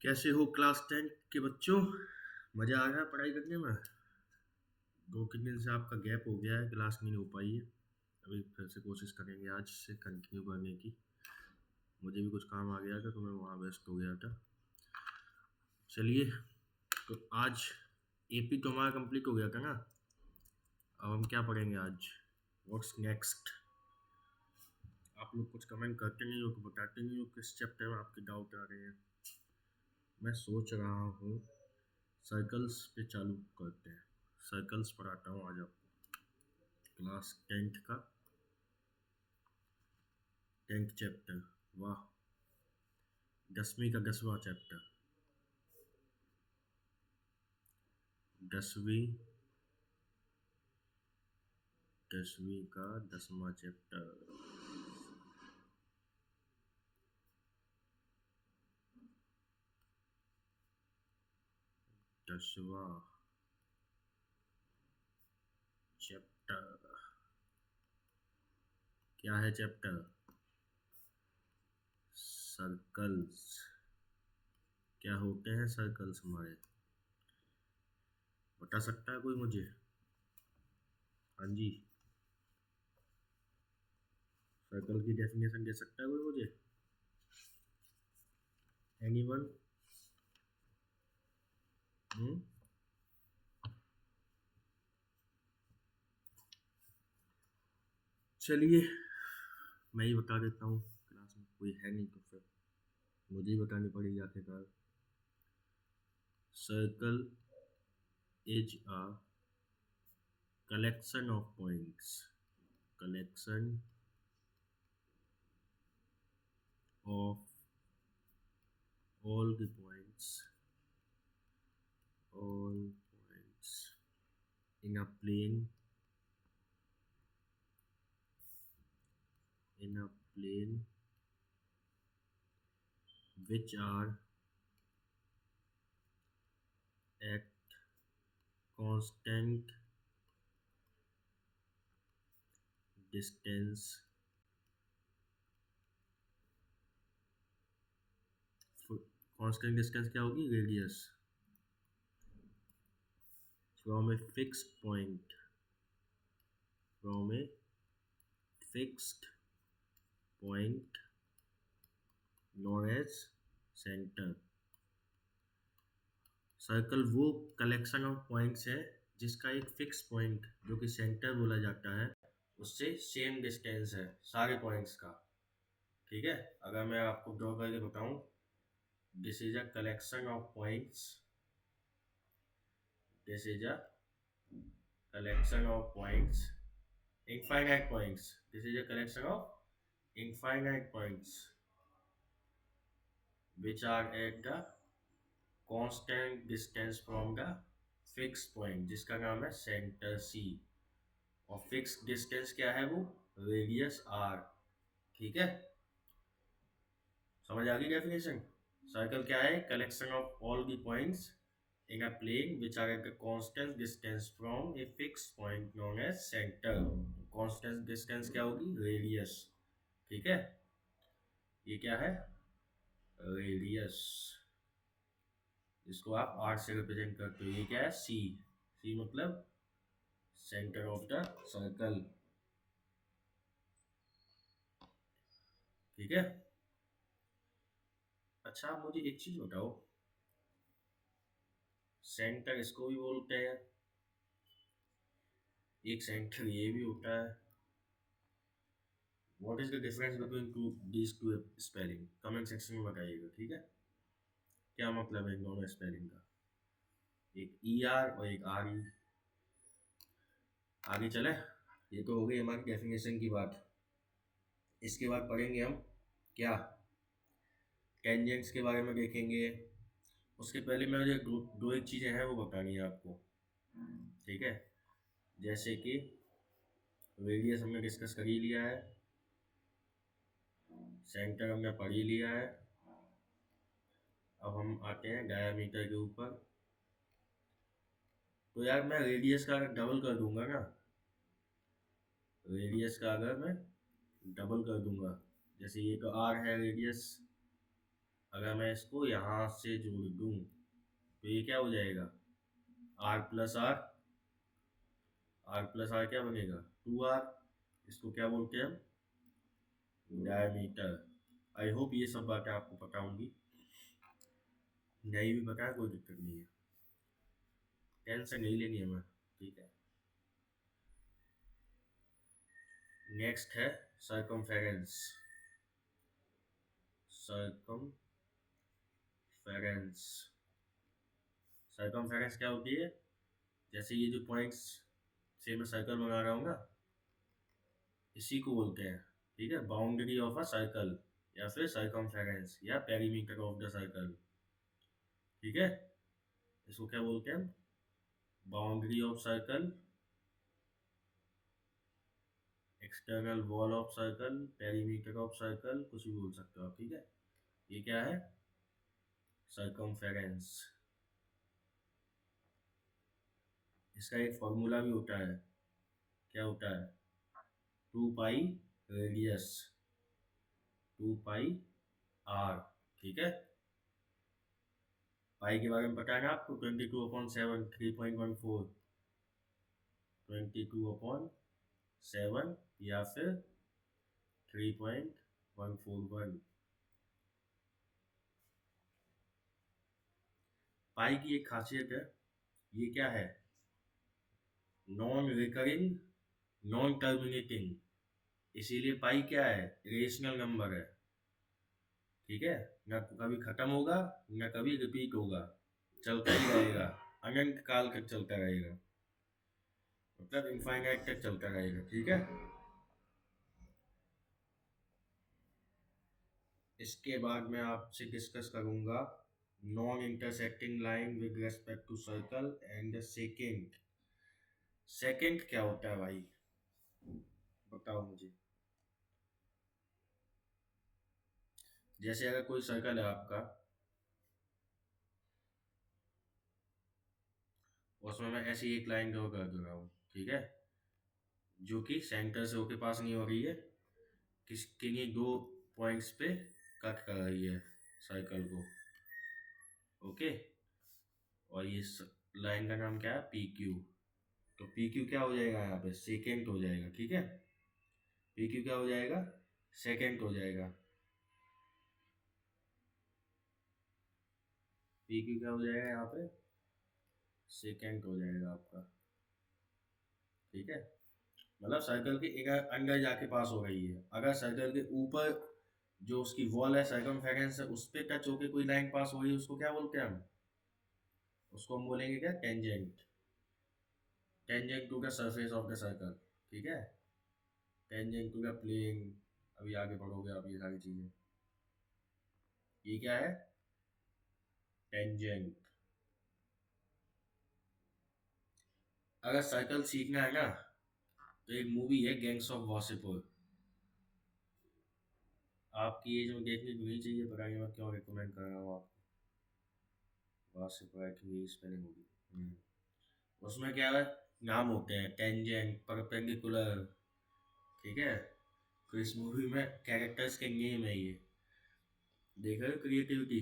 कैसे हो क्लास 10 के बच्चों? मज़ा आ रहा है पढ़ाई करने में? 2 3 दिन से आपका गैप हो गया है, क्लास नहीं हो पाई है। अभी फिर से कोशिश करेंगे आज से कंटिन्यू करने की। मुझे भी कुछ काम आ गया था तो मैं वहाँ व्यस्त हो गया था। चलिए, तो आज एपी तो हमारा कंप्लीट हो गया था ना। अब हम क्या पढ़ेंगे आज? What's next? आप लोग कुछ कमेंट करते नहीं हो, तो बताते नहीं हो किस चैप्टर में आपके डाउट आ रहे हैं। मैं सोच रहा हूँ सर्कल्स पे चालू करते हैं। सर्कल्स पढ़ाता हूँ आज आपको, क्लास 10th का 10th चैप्टर। वाह, 10वीं का 10वां चैप्टर। 10वीं 10वीं का 10वां चैप्टर। 10वां चैप्टर क्या है? Chapter circles. क्या होते हैं सर्कल्स हमारे? बता सकता है कोई मुझे? हाँ जी, सर्कल की डेफिनेशन दे सकता है कोई मुझे? एनीवन? चलिए, मैं ही बता देता हूँ, क्लास में कोई है नहीं तो फिर मुझे ही बतानी पड़ेगी आखिरकार। Circle is a collection of points, collection of all the points, all points in a plane, in a plane which are at constant distance constant distance क्या होगी? Radius from a fixed point, from a fixed point known as center। Circle वो collection of points है जिसका एक fix point जो कि centre बोला जाता है उससे सेम डिस्टेंस है सारे पॉइंट्स का। ठीक है, अगर मैं आपको ड्रॉ करके बताऊं, this is a collection of points, this is a collection of points, infinite points, this is a collection of infinite points which are at the constant distance from the fixed point जिसका नाम है centre C. और fix distance क्या है? वो radius are. ठीक है, समझ आ गई डेफिनेशन? सर्कल क्या है? Collection of all the points in a plane which are at a constant distance from a fix point known as centre. Constant distance क्या होगी? रेडियस। ठीक है, ये क्या है? रेडियस। इसको आप आर से रिप्रेजेंट करते हो। ये क्या है? सी। सी मतलब सेंटर ऑफ द सर्कल। ठीक है, अच्छा आप मुझे एक चीज बताओ, सेंटर इसको भी बोलते हैं, एक सेंटर ये भी होता है। What is the difference between two spelling? Comment section में बताइएगा। ठीक है, क्या मतलब है इन दोनों स्पेलिंग का? एक ई आर और एक आर ई। आगे चले, ये तो हो गई हमारी डेफिनेशन की बात। इसके बाद पढ़ेंगे हम क्या? टेंजेंट्स के बारे में देखेंगे। उसके पहले मैं मुझे दो एक चीज़ें हैं वो बतानी है आपको। ठीक है, जैसे कि रेडियस हमने डिस्कस कर ही लिया है, सेंटर हमने पढ़ ही लिया है। अब हम आते हैं डायमीटर के ऊपर। तो यार मैं रेडियस का अगर डबल कर दूंगा ना, रेडियस का अगर मैं डबल कर दूंगा, जैसे ये तो आर है रेडियस, अगर मैं इसको यहाँ से जोड़ दूँ तो ये क्या हो जाएगा, R plus R, R plus R क्या बनेगा, 2r। इसको क्या बोलते हैं हम, डायमीटर। आई होप ये सब बातें आपको पता होंगी, नहीं भी पता है कोई दिक्कत नहीं है, टेंशन नहीं लेनी हमें, ठीक है। नेक्स्ट है सर्कमफेरेंस। सर्कमफेरेंस, सर्कमफेरेंस क्या होती है, जैसे ये जो पॉइंट्स से मैं सर्कल बना रहा हूँ ना, इसी को बोलते हैं, ठीक है, बाउंड्री ऑफ अ सर्कल या फिर सर्कमफेरेंस या पेरीमीटर ऑफ द सर्कल, ठीक है। इसको क्या बोलते हैं, boundary of circle, external wall of circle, perimeter of circle, कुछ भी बोल सकते हो आप, ठीक है। ये क्या है, सर्कमफेरेंस। इसका एक फॉर्मूला भी होता है, क्या होता है, 2 पाई रेडियस, 2 पाई आर, ठीक है। पाई के बारे में पता है ना आपको, 22/7, 3.14, 22/7 या फिर 3.141। पाई की एक खासियत है, ये क्या है, नॉन रिकरिंग, नॉन टर्मिनेटिंग, इसीलिए पाई क्या है, रेशनल नंबर है, ठीक है। ना कभी खत्म होगा ना कभी रिपीट होगा, चलता ही रहेगा, अनंत काल तक चलता रहेगा, मतलब इनफाइनाइट तक चलता रहेगा, ठीक है। इसके बाद मैं आपसे डिस्कस करूंगा non intersecting line with respect to circle and secant. Secant क्या होता है भाई, बताओ मुझे। जैसे अगर कोई सर्कल है आपका, उसमें मैं ऐसी एक लाइन ड्रॉ कर दे रहा हूँ, ठीक है, जो कि सेंटर से होके पास नहीं हो रही है, किन्हीं दो पॉइंट्स पे कट कर रही है सर्कल को, ओके। और ये लाइन का नाम क्या है, पी क्यू। तो पी क्यू क्या हो जाएगा यहाँ पे, सेकेंड हो जाएगा, ठीक है। पी क्यू क्या हो जाएगा, सेकेंड हो जाएगा। पी क्यू क्या हो जाएगा यहाँ पे, सेकेंड हो जाएगा आपका, ठीक है। मतलब सर्कल के एक अंदर जाके पास हो रही है, अगर सर्कल के ऊपर जो उसकी वॉल है, सर्कमफेरेंस है, उस पे टच होके कोई लाइन पास हो रही है, उसको क्या बोलते हैं हम, उसको हम बोलेंगे क्या, tangent, tangent to the surface of the circle, ठीक है, टेंजेंट टू द प्लेन। अभी आगे बढ़ोगे आप ये सारी चीजें, ये क्या है, टेंजेंट। अगर सर्कल सीखना है ना, तो एक मूवी है गैंग्स ऑफ वासेपुर, आपकी एज में देखनी तो नहीं चाहिए, पता नहीं मैं क्यों रिकमेंड कर रहा हूँ आपको, वासेपुर आई थिंक यही स्पेलिंग होगी। उसमें क्या है, नाम होते हैं टेंजेंट, परपेंडिकुलर, ठीक है। तो इस मूवी में कैरेक्टर्स के नेम है ये, देख रहे हो क्रिएटिविटी,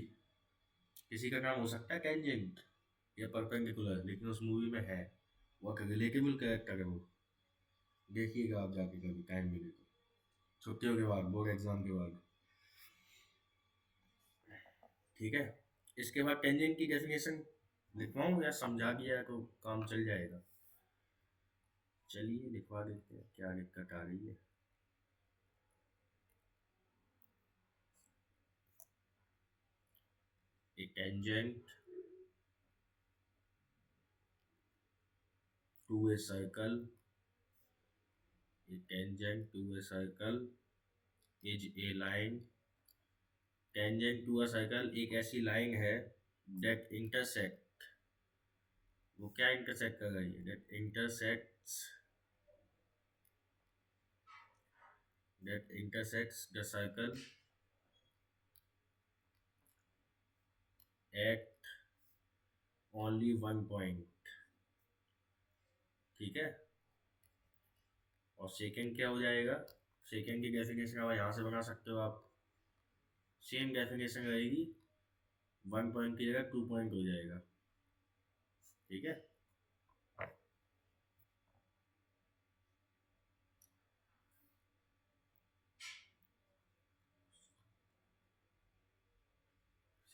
किसी का नाम हो सकता है टेंजेंट या परपेंडिकुलर, लेकिन उस मूवी में है, वो रिलेटेबल कैरेक्टर है वो, देखिएगा आप जाके कभी टाइम मिले तो, छुट्टियों के बाद, बोर्ड एग्जाम के बाद, ठीक है। इसके बाद टेंजेंट की डेफिनेशन लिखवाऊँ या समझा दिया है तो काम चल जाएगा, चलिए लिखवा देते हैं, क्या दिक्कत आ रही है। A tangent to a circle, a tangent to a circle is a line, tangent to a circle एक ऐसी लाइन है that intersect, वो क्या इंटरसेक्ट कर रही है, that intersects the circle at only one point, ठीक है। और सेकेंड क्या हो जाएगा, सेकेंड की डेफिनेशन अब यहाँ से बना सकते हो आप, सेम डेफिनेशन रहेगी 1 पॉइंट की जगह 2 पॉइंट हो जाएगा। ठीक है,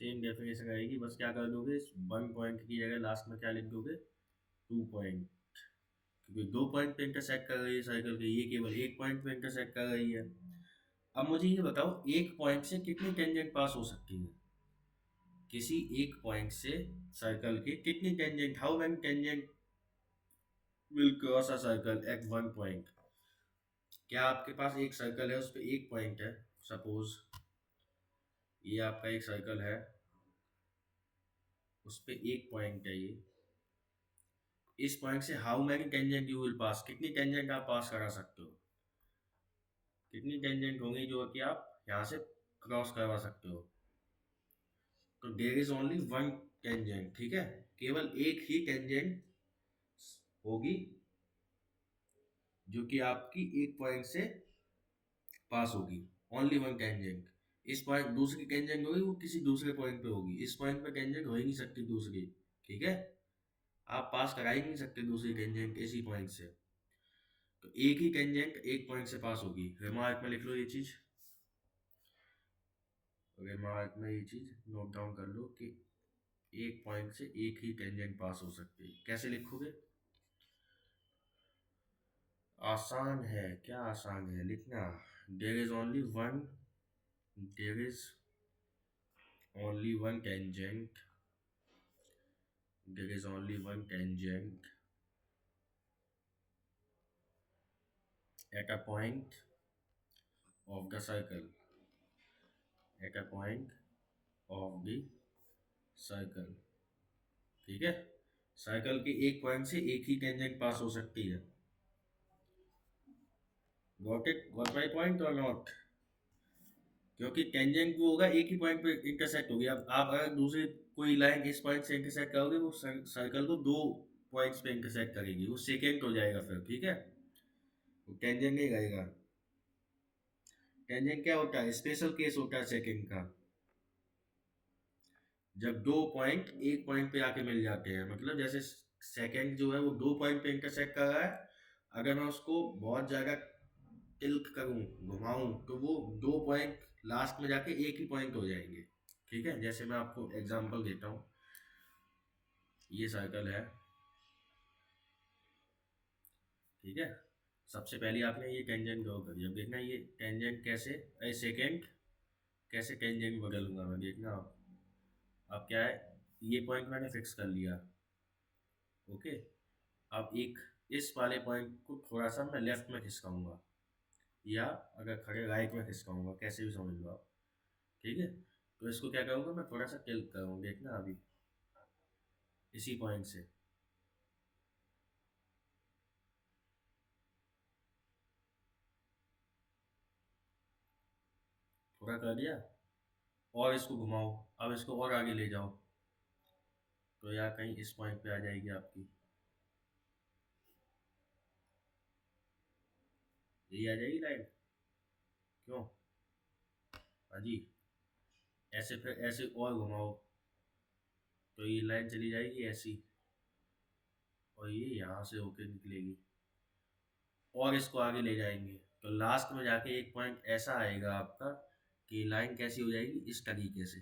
सेम डेफिनेशन रहेगी, बस क्या कर दोगे, 1 पॉइंट की जगह लास्ट में क्या लिख दोगे, 2 पॉइंट, क्योंकि 2 पॉइंट पे इंटरसेक्ट कर रही है साइकिल के, ये केवल 1 पॉइंट पे इंटरसेक्ट कर रही है। अब मुझे ये बताओ, एक पॉइंट से कितनी टेंजेंट पास हो सकती है, किसी एक पॉइंट से साइकिल की कितनी tangent, how many tangent will cross a circle eight 1 point. क्या आपके पास एक सर्कल है, उस पर एक पॉइंट है, सपोज ये आपका एक सर्कल है, उस पर एक पॉइंट है ये, इस पॉइंट से how many tangent you will pass, कितनी टेंजेंट आप पास करा सकते हो, कितनी टेंजेंट होंगी जो कि आप यहाँ से क्रॉस करवा सकते हो। तो there is only one tangent, ठीक है, केवल एक ही टेंजेंट होगी जो कि आपकी एक पॉइंट से पास होगी, ओनली वन टेंजेंट। इस पॉइंट दूसरी टेंजेंट होगी वो किसी दूसरे पॉइंट पे होगी, इस पॉइंट पे टेंजेंट हो ही नहीं सकती दूसरी, ठीक है, आप पास करा ही नहीं सकते दूसरी टेंजेंट इसी पॉइंट से। तो एक ही टेंजेंट एक पॉइंट से पास होगी, रिमार्क में लिख लो ये चीज, रिमार्क में ये चीज नोट डाउन कर लो कि एक पॉइंट से एक ही टेंजेंट पास हो सकती है। कैसे लिखोगे, आसान है, क्या आसान है लिखना, there is only one, there is only one tangent, there is only one tangent at a point of the circle, at a point of the circle, ठीक है, सर्कल के एक पॉइंट से एक ही टेंजेंट पास हो सकती है। Got it, got my point और नॉट, क्योंकि टेंजेंट वो होगा एक ही पॉइंट पे इंटरसेक्ट होगी। अब आप अगर दूसरी कोई लाइन इस पॉइंट से इंटरसेक्ट करोगे, वो सर्कल को दो पॉइंट्स पे इंटरसेक्ट करेगी, वो सेकेंड हो जाएगा फिर, ठीक है, वो टेंजेंट नहीं रहेगा। टेंजेंट क्या होता है, स्पेशल केस होता है सेकेंड का, जब दो पॉइंट एक पॉइंट पे आके मिल जाते हैं, मतलब जैसे सेकंड जो है वो दो पॉइंट पे इंटरसेक्ट कर रहा है, अगर मैं उसको बहुत ज़्यादा टिल्ट करूं, घुमाऊं, तो वो दो पॉइंट लास्ट में जाके एक ही पॉइंट हो जाएंगे। ठीक है, जैसे मैं आपको एग्जांपल देता हूँ, ये सर्कल है, ठीक है, सबसे पहले आपने ये टेंजेंट ड्रॉ करी, अब देखना ये टेंजेंट कैसे, सेकेंड कैसे टेंजेंट बदलूंगा मैं, देखना आप। अब क्या है, ये पॉइंट मैंने फिक्स कर लिया, ओके, अब एक इस वाले पॉइंट को थोड़ा सा मैं लेफ्ट में खिसकाऊंगा, या अगर खड़े राइट में खिसकाऊंगा, कैसे भी समझ लो आप, ठीक है, तो इसको क्या करूँगा मैं, थोड़ा सा टिल्ट करूँगा, देखना अभी इसी पॉइंट से, थोड़ा कर दिया, और इसको घुमाओ, अब इसको और आगे ले जाओ, तो यार कहीं इस पॉइंट पे आ जाएगी आपकी, यही आ जाएगी लाइन, क्यों, हाँ जी, ऐसे फिर ऐसे और घुमाओ, तो ये लाइन चली जाएगी ऐसी, और ये यहाँ से होके निकलेगी, और इसको आगे ले जाएंगे, तो लास्ट में जाके एक पॉइंट ऐसा आएगा आपका कि लाइन कैसी हो जाएगी, इस तरीके से,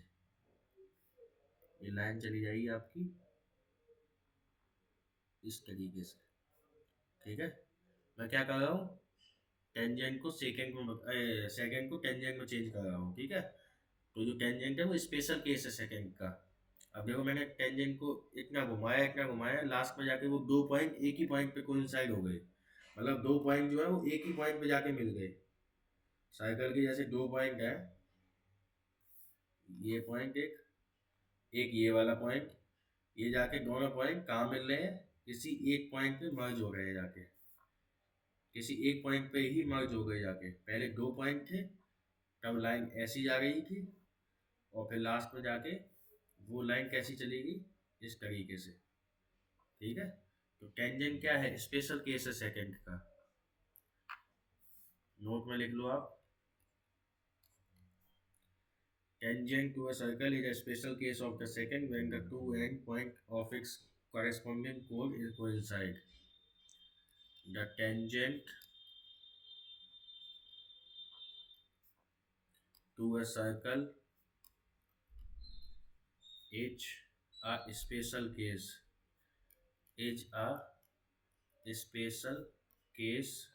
ये लाइन चली जाएगी आपकी इस तरीके से, ठीक है, मैं क्या कर रहा हूँ, टेंजेंट को सेकेंड में सेकेंड को टेंजेंट में चेंज कर रहा हूँ, ठीक है, तो जो टेंजेंट है वो स्पेशल केस है सेकेंड का। अब देखो मैंने टेंजेंट को इतना घुमाया, लास्ट में जाके वो दो पॉइंट एक ही पॉइंट पे कोइंसाइड हो गए, मतलब दो पॉइंट जो है वो एक ही पॉइंट पे जाके मिल गए, साइकिल के जैसे दो पॉइंट है, ये पॉइंट एक ये वाला पॉइंट, ये जाके दोनों पॉइंट कहाँ मिल रहे हैं, किसी एक पॉइंट पे मर्ज हो गए जाके, किसी एक पॉइंट पे ही मर्ज हो गए जाके, पहले दो पॉइंट थे, तब लाइन ऐसी जा रही थी, और फिर लास्ट में जाके वो लाइन कैसी चलेगी, इस तरीके से, ठीक है, तो टेंजेंट क्या है, स्पेशल केस है सेकंड का, नोट में लिख लो आप, tangent to a circle is a special case of the second when the two end point of its corresponding pole is coincide. The tangent to a circle is a special case. Is a special case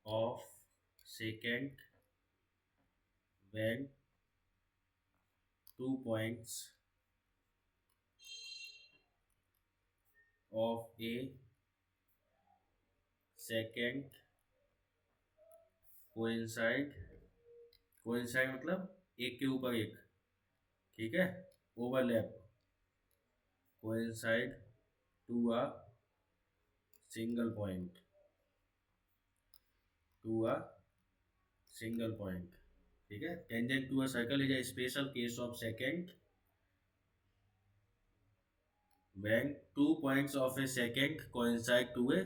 of second when two points of a second coincide. coincide मतलब एक के ऊपर एक, ठीक है, overlap, coincide to a single point, to a single point, ठीक है. Tangent to a circle is a special case of secant when two points of a secant coincide to a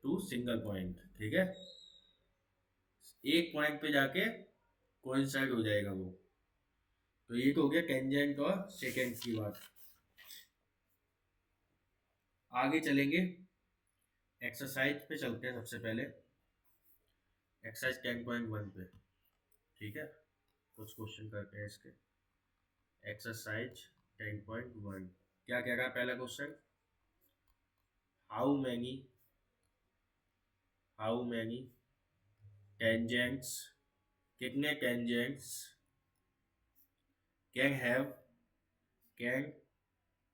to single point, ठीक है. एक point पे जाके coincide हो जाएगा वो. तो ये तो हो गया टेंजेंट और सेकेंड की बात. आगे चलेंगे, एक्सरसाइज पे चलते हैं. सबसे पहले एक्सरसाइज 10.1 पे, ठीक है, कुछ क्वेश्चन करते हैं इसके. एक्सरसाइज 10.1 क्या कह रहा है पहला क्वेश्चन. हाउ मैनी टेंजेंट्स, कितने tangents can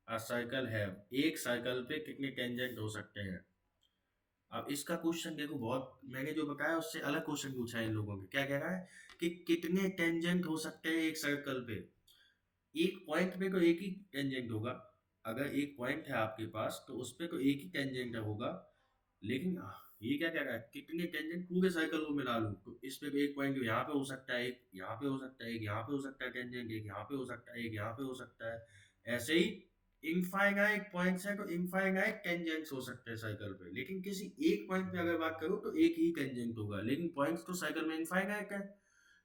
a circle have, एक सर्कल पे कितने टेंजेंट हो सकते हैं. अब इसका क्वेश्चन देखो, बहुत मैंने जो बताया उससे अलग क्वेश्चन पूछा है इन लोगों ने. क्या कह रहा है कि कितने टेंजेंट हो सकते हैं एक सर्कल पे. एक पॉइंट पे तो एक ही टेंजेंट होगा. अगर एक पॉइंट है आपके पास तो उस पे तो एक ही टेंजेंट होगा. लेकिन ये क्या कह रहा है, कितने टेंजेंट पूरे सर्कल को मिला लूं तो इस पे एक पॉइंट यहाँ पे हो सकता है, एक यहाँ पे हो सकता है, एक यहाँ पे हो सकता है टेंजेंट, एक यहाँ पे हो सकता है, एक यहाँ पे हो सकता है. ऐसे ही इनफाइनाइट पॉइंट्स है तो इनफाइनाइट टेंजेंट्स हो सकते हैं सर्कल पे. लेकिन किसी एक पॉइंट पे अगर बात करूं तो एक ही टेंजेंट होगा. लेकिन पॉइंट्स तो सर्कल में इनफाइनाइट है.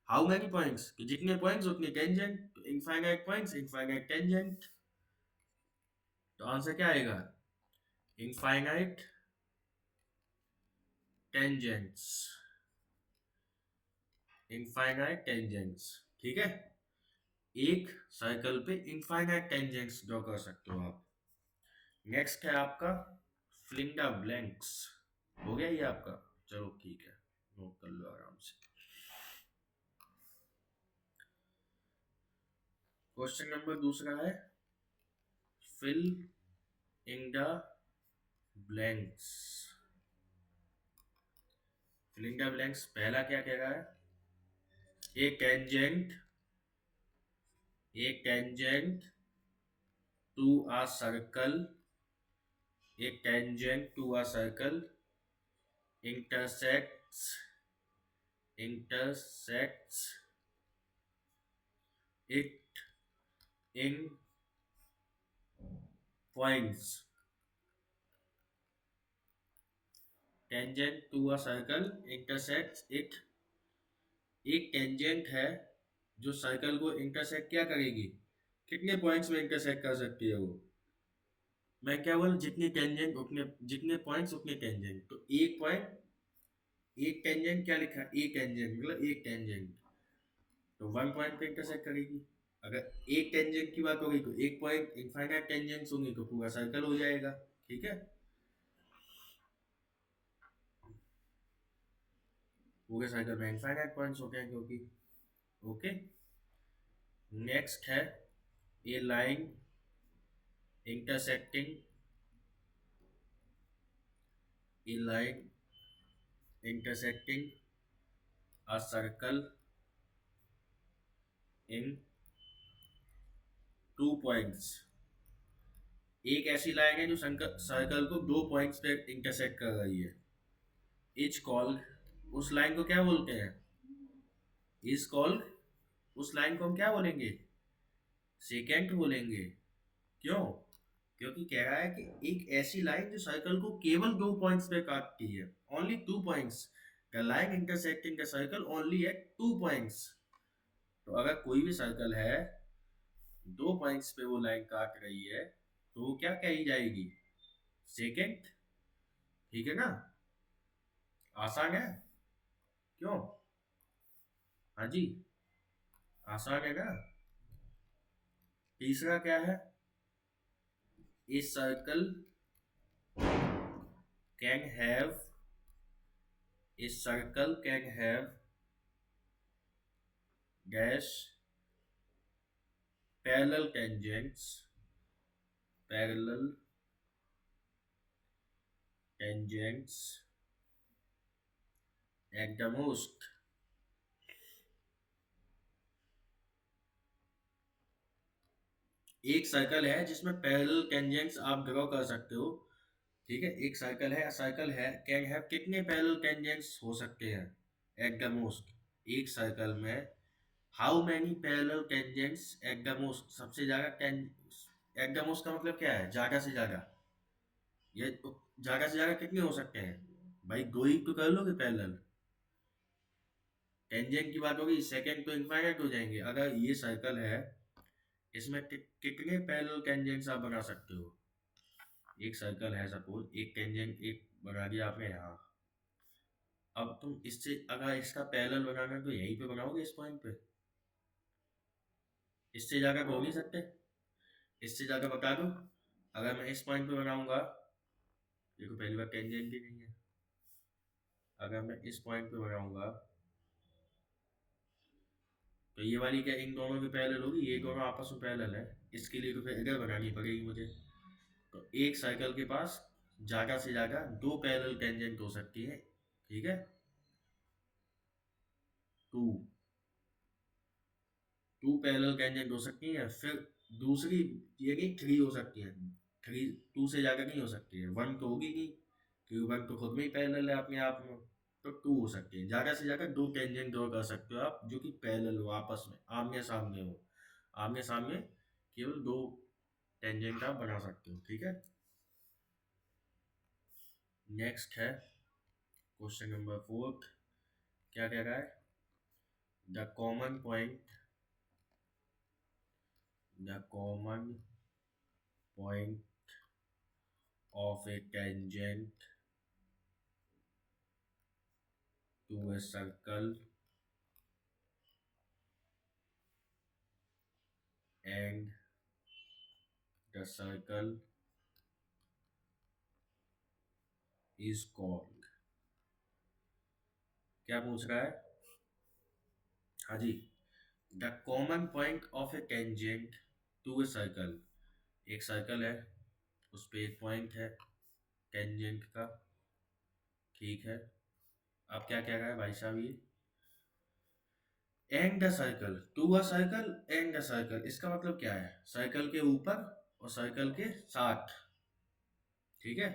हाउ मेनी पॉइंट्स, जितने पॉइंट्स उतने टेंजेंट. तो इनफाइनाइट पॉइंट्स इनफाइनाइट टेंजेंट. तो आंसर क्या आएगा, इनफाइनाइट टेंजेंट्स, इनफाइनाइट टेंजेंट्स, ठीक है. एक सर्कल पे इनफाइनाइट टेंजेंट्स ड्रॉ कर सकते हो आप. नेक्स्ट है आपका फिलिंग द ब्लैंक्स. हो गया ये आपका, चलो ठीक है, नोट कर लो आराम से. क्वेश्चन नंबर दूसरा है fill in the blanks. Filling the blanks पहला क्या कह रहा है, एक टेंजेंट टू अ सर्कल, एक tangent to a circle intersects it in points. Tangent to a circle intersects it. एक टेंजेंट है जो सर्कल को इंटरसेक्ट क्या करेगी, कितने पॉइंट्स में इंटरसेक्ट कर सकती है वो. मैं क्या बोल, जितने टेंजेंट उतने, जितने पॉइंट्स उतने टेंजेंट. तो एक पॉइंट, एक टेंजेंट क्या लिखा, एक टेंजेंट मतलब एक टेंजेंट, तो वन पॉइंट पे इंटरसेक्ट करेगी. अगर एक टेंजेंट की बात होगी तो एक पॉइंट, इनफाइनाइट टेंजेंट्स होंगे तो पूरा सर्कल हो जाएगा, ठीक है. पूरे सर्कल में इनफाइनाइट पॉइंट्स होते हैं क्योंकि, ओके. नेक्स्ट है a line intersecting, a line intersecting a circle in two points. एक ऐसी लाइन है जो सर्कल को दो पॉइंट्स पे इंटरसेक्ट कर रही है. इज कॉल्ड, उस लाइन को क्या बोलते हैं, इज कॉल्ड, उस लाइन को हम क्या बोलेंगे, सेकेंट बोलेंगे. क्यों, क्योंकि कह रहा है कि एक ऐसी लाइन जो सर्कल को केवल दो पॉइंट्स पे काटती है, only 2 points. The line intersecting the circle only at 2 points. तो अगर कोई भी सर्कल है, दो पॉइंट्स पे वो लाइन काट रही है, तो वो क्या कही जाएगी? सेकेंड। ठीक है ना? आसान है? क्यों? हाँ जी, आसान है ना? तीसरा क्या है? A circle can have a circle can have dash parallel tangents at the most. एक सर्कल है जिसमें पैरेलल टेंजेंट्स आप ड्रॉ कर सकते हो। ठीक है, एक सर्कल है कैन हैव कितने पैरेलल टेंजेंट्स हो सकते हैं? At the most. एक सर्कल में how many parallel tangents at the most, सबसे ज्यादा एट द मोस्ट का मतलब क्या है? ज्यादा से ज्यादा। ये ज्यादा से ज्यादा कितने हो सकते हैं? भाई दो ही तो कर लोगे पैरेलल। टेंजेंट की बात होगी, सेकंड तो इनफाइनाइट हो जाएंगे। अगर ये सर्कल है, इसमें कितने पैरेलल टेंजेंट्स आप बना सकते हो? एक सर्कल है, सपोज एक टेंजेंट एक बना दिया आपने यहाँ। अब तुम इससे अगर इसका पैरेलल बनाना है तो यहीं पे बनाओगे, इस पॉइंट पे। इससे ज्यादा हो नहीं सकते। इससे ज्यादा बता दो, अगर मैं इस पॉइंट पे बनाऊंगा, देखो पहली बार टेंजेंट ही नहीं है। अगर मैं इस पॉइंट पे बनाऊंगा तो ये वाली क्या इन दोनों की पैरेलल होगी? ये दोनों आपस में पैरेलल है, इसके लिए तो फिर इधर बनानी पड़ेगी मुझे। तो एक सर्कल के पास ज्यादा से ज्यादा दो पैरेलल टेंजेंट हो सकती है। ठीक है, टू टू पैरेलल टेंजेंट हो सकती है। फिर दूसरी ये नहीं, थ्री हो सकती है। थ्री, टू से ज्यादा नहीं हो सकती है। वन तो होगी नहीं, क्योंकि वन तो खुद में ही पैरेलल है अपने आप में। तो टू हो सकती है। ज्यादा से ज्यादा दो टेंजेंट ड्रॉ कर सकते हो आप, जो कि पैरेलल हो, आपस में आमने सामने हो। आमने सामने केवल दो टेंजेंट आप बना सकते हो। ठीक है, नेक्स्ट है क्वेश्चन नंबर 4। क्या कह रहा है? The common point the common point of a tangent to a circle and the circle is called। क्या पूछ रहा है? हाँ जी, the common point of a tangent to a circle. एक सर्कल है, उस पे एक पॉइंट है टेंजेंट का। ठीक है, अब क्या कह रहा है भाई साहब? ये and the circle to a circle and the circle, इसका मतलब क्या है? सर्कल के ऊपर और सर्कल के साथ। ठीक है,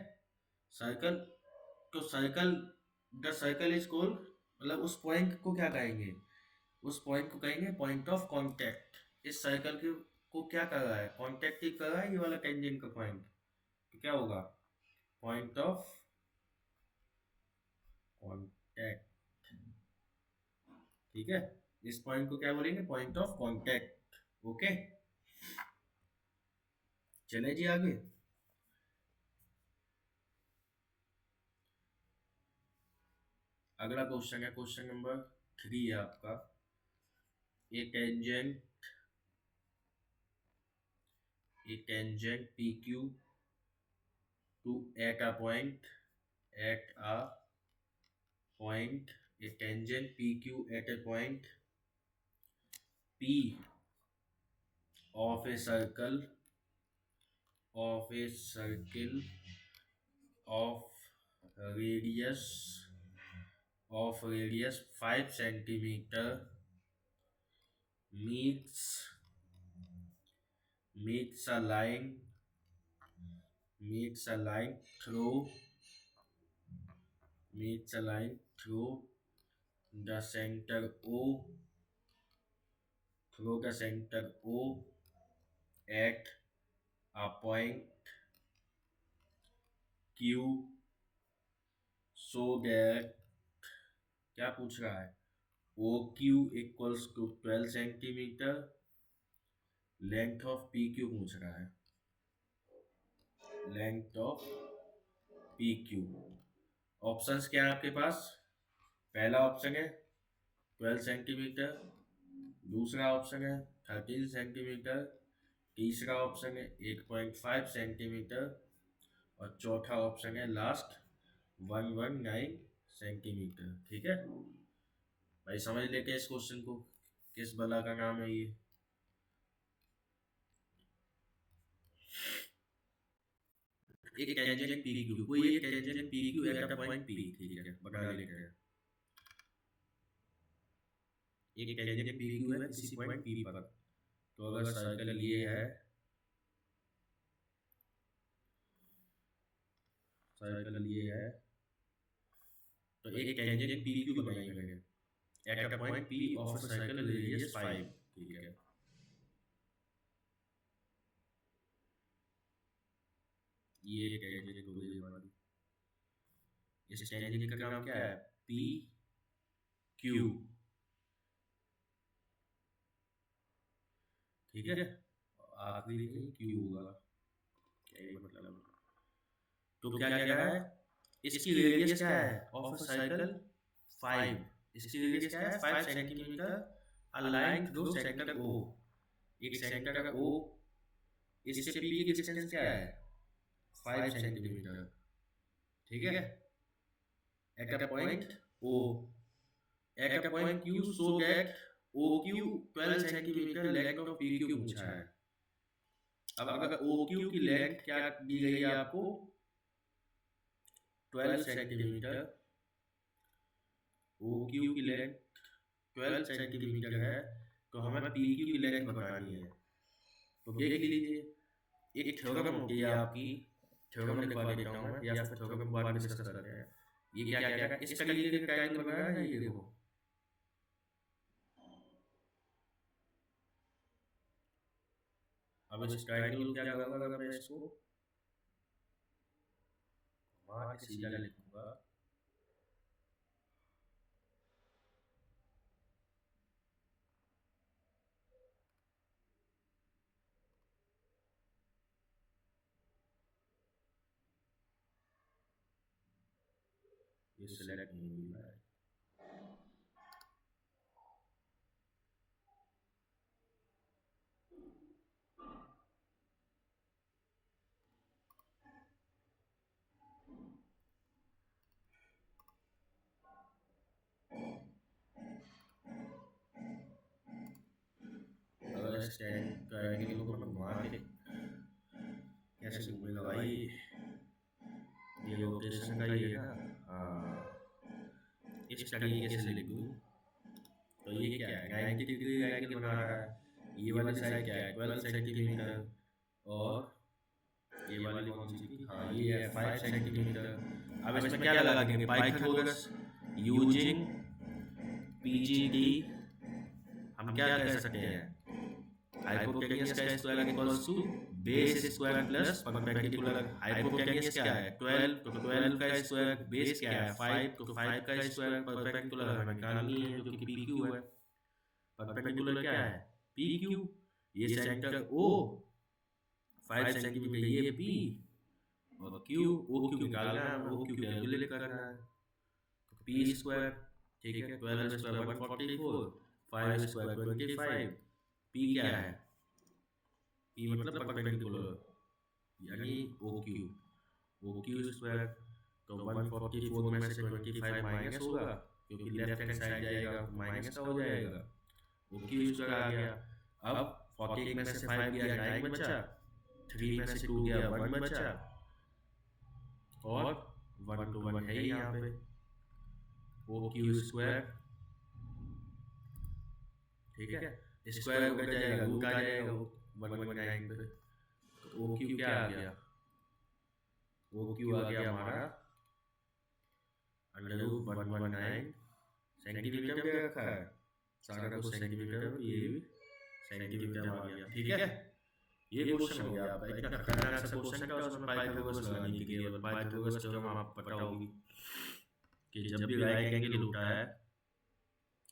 सर्कल, तो circle, the circle is called, मतलब उस पॉइंट को क्या कहेंगे? उस पॉइंट को कहेंगे पॉइंट ऑफ कांटेक्ट। इस सर्कल के को क्या कर रहा है? कांटेक्ट ही कर रहा है ये वाला टेंजेंट का पॉइंट। तो क्या होगा? Point of contact. ठीक है, इस पॉइंट को क्या बोलेंगे? Point of contact. ओके, चले जी आगे। अगला क्वेश्चन है, क्वेश्चन नंबर 3 है आपका। A tangent P Q to at a point a tangent PQ at a point P of a circle of a circle of radius 5 centimeter meets meets a line meets a line through meets a line through the center O through the center O at a point Q so that, क्या पूछ रहा है? O Q equals to 12 centimetre, length of P Q पूछ रहा है, length of P Q. Options क्या है आपके पास? पहला ऑप्शन है 12 सेंटीमीटर, दूसरा ऑप्शन है 13 सेंटीमीटर, तीसरा ऑप्शन है 8.5 सेंटीमीटर और चौथा ऑप्शन है लास्ट 119 सेंटीमीटर। ठीक है भाई, समझ लेते हैं इस क्वेश्चन को, किस बला का नाम है ये। एक टेंजेंट पी क्यू, कोई एक tangent P Q eight a point P. ठीक है, बता लेते हैं। एक टेंजेंट पी क्यू है किसी पॉइंट पी पर, तो अगर सर्कल ये है, सर्कल ये है, तो एक टेंजेंट पी क्यू बनाएंगे eight a point P of a circle radius 5। ठीक है, ये टेंजेंट हो गई हमारी। इस टेंजेंट का नाम क्या है? P Q. ठीक है, आखिरी में क्यू होगा, क्या ये मतलब? तो क्या क्या है, इसकी रेडियस क्या है ऑफ अ सर्कल? 5। इसकी रेडियस क्या है? 5 centimetre. A line through centre O, एक सेंटर ओ, इससे पी की डिस्टेंस क्या है? 5 सेंटीमीटर। ठीक है, at a point O, at a point Q so that O Q 12 centimetre length of P Q पूछा है। अब अगर ओ क्यू की लेंथ क्या दी गई है आपको? 12 सेंटीमीटर। ओ क्यू की लेंथ 12 सेंटीमीटर है, तो हमें पी क्यू की लेंथ बतानी है। तो देख लीजिए, एक थ्योरम होती है आपकी, थ्योरम लिखवा देता हूँ मैं, या फिर थ्योरम बाद में डिस्कस करते हैं। ये क्या क्या है, इस तरीके का ट्रायंगल बन रहा है, ये देखो। अब इस ट्रायंगल को क्या करूँगा, अगर मैं इसको वहाँ के सीधा लिखूंगा, ये सिलेक्ट नहीं हुआ है। अगर इस ट्रायंगल को मैं घुमा के कैसे घूमेगा भाई, ये रोटेशन का ही है ना। हाँ, इस तरीके से लिख दूँ तो ये क्या है, 90 डिग्री एंगल बना रहा है। ये वाली साइड क्या है? 12 सेंटीमीटर, और ये वाली कौन सी थी? हाँ, ये है 5 सेंटीमीटर। अब इसमें क्या लगा देंगे? Pythagoras using PGD. हम क्या कह सकते हैं? हाइपोटेन्यूस का square equals to base square plus perpendicular. Hypotenuse क्या है? 12, तो 12 का स्क्वायर, बेस क्या है? 5, तो 5 का स्क्वायर, परपेंडिकुलर हमें निकालनी है जो कि पी क्यू है। परपेंडिकुलर क्या है? P Q. ये सेंटर ओ 5 सेंटीमीटर, ये बी, और क्यू, ओ क्यू निकालना है, ओ क्यू कैलकुलेट करना है। तो पी स्क्वायर, ठीक है, 12 स्क्वायर 144, 5 स्क्वायर 25, पी क्या है? पी मतलब परपेंडिकुलर, यानी O Q, O Q square. तो 144 में से 25 माइनस होगा, क्योंकि लेफ्ट हैंड साइड जाएगा माइनस का हो जाएगा, ओ क्यू स्क्वायर आ गया। अब 40 में से 5 गया 9 बचा, 3 में से 2 गया 1 बचा, और 1 to 1 है यहाँ पे, ओ क्यू स्क्वायर। ठीक है, स्क्वायर उधर जाएगा, रूट आ जाएगा 119 पे। तो ओ क्यू क्या आ गया? ओ क्यू आ गया हमारा अंडर रूट 119 सेंटीमीटर में रखा है, सारा कुछ सेंटीमीटर में, ये भी सेंटीमीटर में आ गया। ठीक है, ये क्वेश्चन हो गया आपका। इतना खतरनाक सा क्वेश्चन था, उसमें पाइथागोरस लगानी थी केवल। पाइथागोरस थ्योरम आपको पता होगी कि जब भी राइट एंगल होता है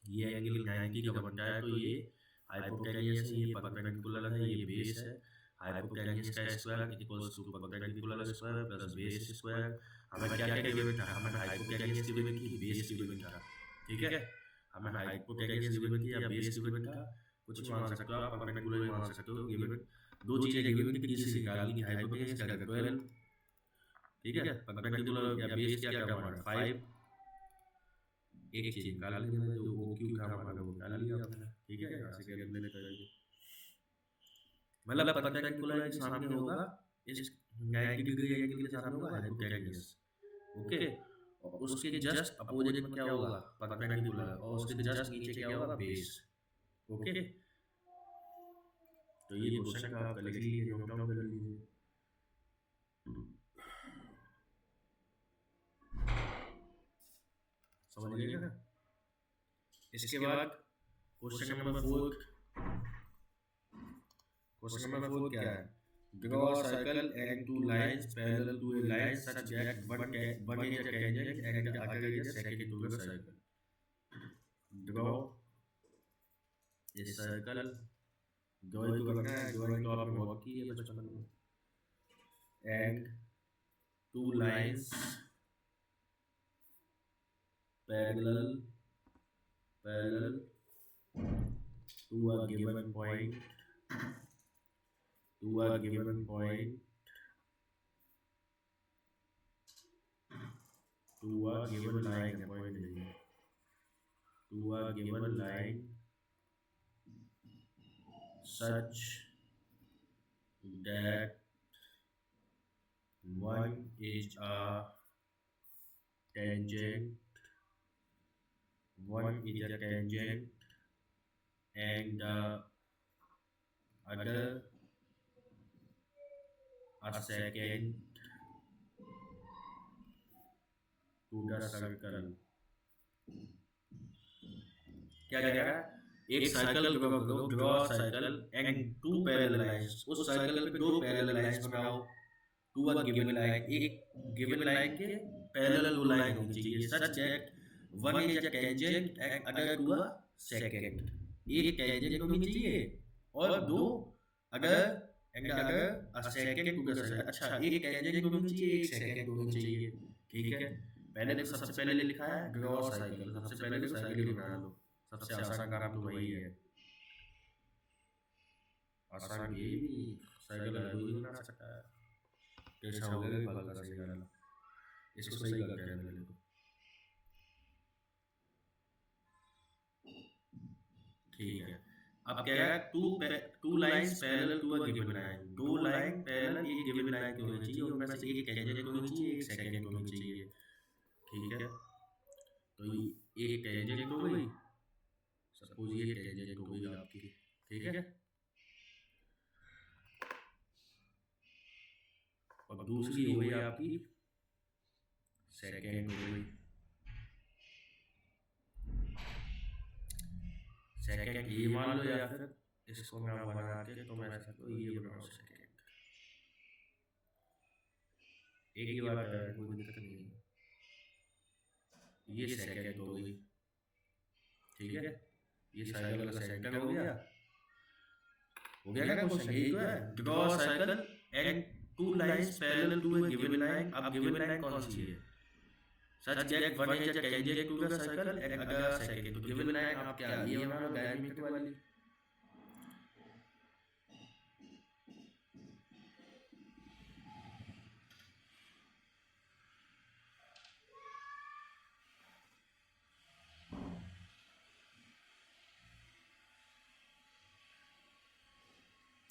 ये एंगल 90 का बनता है, तो ये हाइपोटेन्यूस है, ये परपेंडिकुलर है, ये बेस है। हाइपोटेन्यूस का square equals to perpendicular square plus base square. हमें क्या क्या गिवन था? हमें हाइपोटेन्यूस गिवन थी, बेस गिवन था, ठीक है। हमें हाइपोटेन्यूस गिवन थी या बेस गिवन था, कुछ भी मान सकते हो आप, परपेंडिकुलर भी मान सकते हो। गिवन दो चीजें गिवन थी, किसी से निकालनी है। हाइपोटेन्यूस क्या है 12, ठीक है। परपेंडिकुलर या बेस क्या क्या हमारा 5, एक चीज निकाल लेंगे, जो ओ क्यू था हमारा वो निकाल लिया हमने, ठीक है। यहाँ से कैलकुलेट करेंगे, मतलब परपेंडिकुलर के सामने होगा इस 90 डिग्री एंगल के सामने होगा हाइपोटेन्यूस, ओके। और उसके जस्ट अपोजिट में क्या होगा? परपेंडिकुलर। और उसके जस्ट नीचे क्या होगा? Base, okay. तो ये क्वेश्चन का आप लिख लीजिए, नोट डाउन कर लीजिए। समझ गए ना? इसके बाद क्वेश्चन नंबर 4, क्वेश्चन नंबर 4 क्या है? Draw a circle and two lines parallel to a line such that one is a tangent and the other is a secant to the circle. Draw a circle. Drawing तो करना है, drawing तो आपने बहुत की है बचपन में। And two lines parallel to a given point, to a given point, to a given line, point नहीं, to a given line such that one is a tangent, one is a tangent and the other a secant to the circle. क्या कह रहा है? एक circle draw circle and two parallel lines, उस circle पे दो parallel lines बनाओ to a given line, एक गिवन लाइन के पैरेलल दो लाइन होनी चाहिए, such that one is a tangent and other to a secant. एक टेंजेंट होनी चाहिए और दो other and other a secant to the circle. अच्छा, एक टेंजेंट होनी चाहिए, एक सेकंड होनी चाहिए, ठीक है। पहले तो सबसे पहले लिखा है ड्रॉ साइकिल, सबसे पहले तो साइकिल ही बना लो, सबसे आसान काम तो वही है। आसान ये भी साइकिल है, कोई बना सकता है। कैसा हो गया फल का सही वाला, इसको सही करते हैं पहले तो, ठीक है। अब कह रहा है two lines parallel to a given line, दो लाइन पैरेलल एक गिवन लाइन की होनी चाहिए, उनमें से एक टेंजेंट होनी चाहिए, एक सेकंड होनी चाहिए, ठीक है। तो ये एक टेंजेंट हो गई, सपोज ये टेंजेंट हो गई आपकी, ठीक है। और दूसरी हो गई आपकी सेकंड हो गई, सेकंड ये मान लो, या फिर इसको मैं बना के तो मैं ऐसा तो ये बनाओ सेकंड, एक ही बात है, कोई दिक्कत नहीं है। ये सेकंड हो गई, ठीक है। ये साइकिल का सेंटर हो गया ना क्वेश्चन, यही तो है। Draw cycle and two lines parallel to a given line. अब गिवन लाइन कौन सी है? Such that one is a tangent to the circle and other secant. तो गिवन लाइन आप क्या, ये बना लो डायमीटर वाली,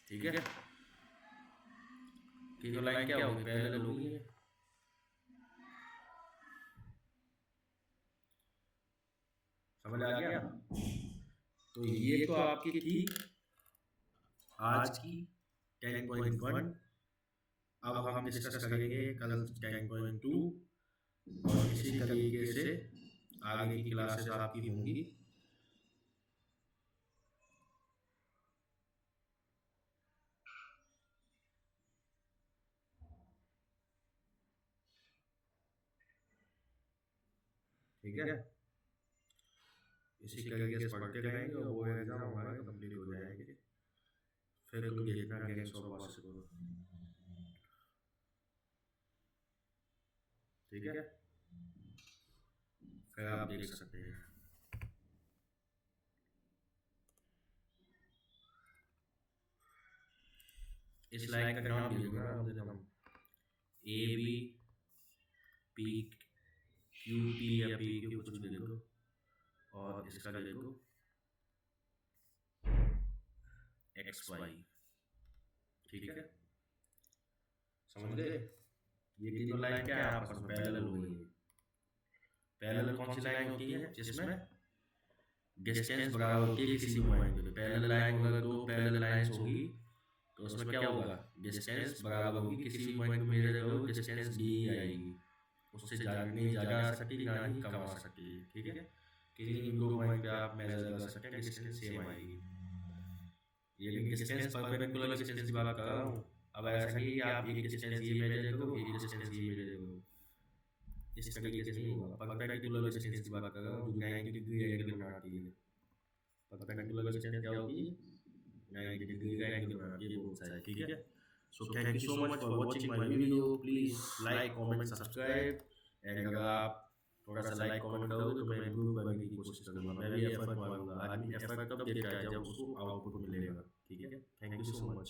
ठीक है। तीनों लाइन क्या होगी? पैरेलल होगी, समझ आ गया? तो ये तो आपकी थी आज की 10.1। अब हम डिस्कस करेंगे कल 10.2 और इसी तरीके से आगे की क्लासेस आपकी होंगी। ठीक है। इसी तरीके से पढ़ते रहेंगे और वो एग्ज़ाम हमारे कंप्लीट हो जाएंगे। फिर तुम देखना गैंग्स ऑफ वासेपुर, ठीक है? फिर आप देख सकते हैं। इस लाइन का नाम लिखो ना, मतलब ABPQP या PQ कुछ भी लिखो, और इसका लिखो XY, ठीक है? समझ गए? ये तीनों लाइन क्या है, आपस में पैरेलल हो गई। पैरेलल कौन सी लाइन होती है? जिसमें डिस्टेंस बराबर होती है किसी भी पॉइंट पे। पैरेलल लाइन अगर दो पैरेलल लाइंस होगी तो उसमें क्या होगा, डिस्टेंस बराबर होगी किसी भी पॉइंट पे मेजर करो, डिस्टेंस दी आएगी, उससे नहीं ज़्यादा आ सकती ना ही कम आ सकती है, ठीक है? किसी भी दो पॉइंट पे आप मेजर कर सकते हैं, डिस्टेंस सेम आएगी। ये डिस्टेंस परपेंडिकुलर डिस्टेंस की बात कर रहा हूँ। अब ऐसा नहीं कि आप एक डिस्टेंस ये मेजर करो, एक डिस्टेंस ये मेजर करो, इस तरीके से नहीं होगा। परपेंडिकुलर डिस्टेंस की बात कर रहा हूँ, जो 90 डिग्री एंगल बनाती है। परपेंडिकुलर डिस्टेंस क्या होती है? 90 degree का एंगल बनाती है बोथ साइड, ठीक है? So thank you so much for watching my video. Please like comment subscribe, and अगर आप थोड़ा सा लाइक कमेंट करोगे तो मैं इम्प्रूव करने की कोशिश करूँगा। मैं भी एफर्ट मारूंगा। आदमी एफर्ट तब देता है जब उसको आउटपुट मिलेगा, ठीक है? Thank you so much.